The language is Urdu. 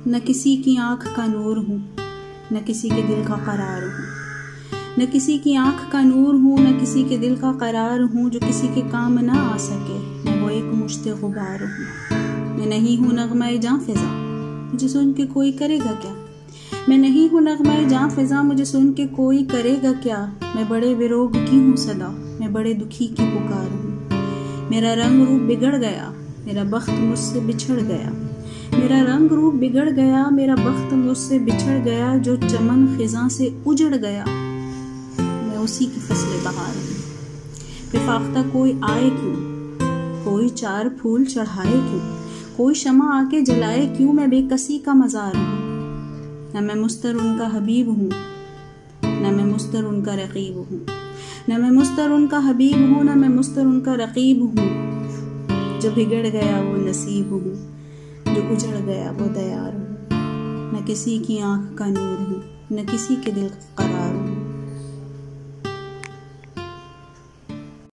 نہ کسی کی آنکھ کا نور ہوں، نہ کسی کے دل کا قرار ہوں، نہ کسی کی آنکھ کا نور ہوں، نہ کسی کے دل کا قرار ہوں، جو کسی کے کام نہ آ سکے میں وہ ایک مشت غبار ہوں۔ میں نہیں ہوں نغمہ جاں فضا، مجھے سن کے کوئی کرے گا کیا؟ میں نہیں ہوں نغمہ جاں فضا، مجھے سن کے کوئی کرے گا کیا؟ میں بڑے بیروگ کی ہوں صدا، میں بڑے دکھی کی پکار ہوں۔ میرا رنگ روپ بگڑ گیا، میرا بخت مجھ سے بچھڑ گیا، میرا رنگ روپ بگڑ گیا، میرا بخت مجھ سے بچھڑ گیا، جو چمن خزاں سے اجڑ گیا میں اسی کی فصل بہار ہوں۔ پھر فاختہ کوئی آئے کیوں، کوئی چار پھول چڑھائے کیوں، کوئی شمع آ کے جلائے کیوں، میں بے کسی کا مزار ہوں۔ نہ میں مستر ان کا حبیب ہوں، نہ میں مستر ان کا رقیب ہوں، نہ میں مستر ان کا حبیب ہوں، نہ میں مستر ان کا رقیب ہوں۔ جو بگڑ گیا وہ نصیب ہوں، جو اجڑ گیا وہ دیار ہوں۔ نہ کسی کی آنکھ کا نور ہوں، نہ کسی کے دل کا قرار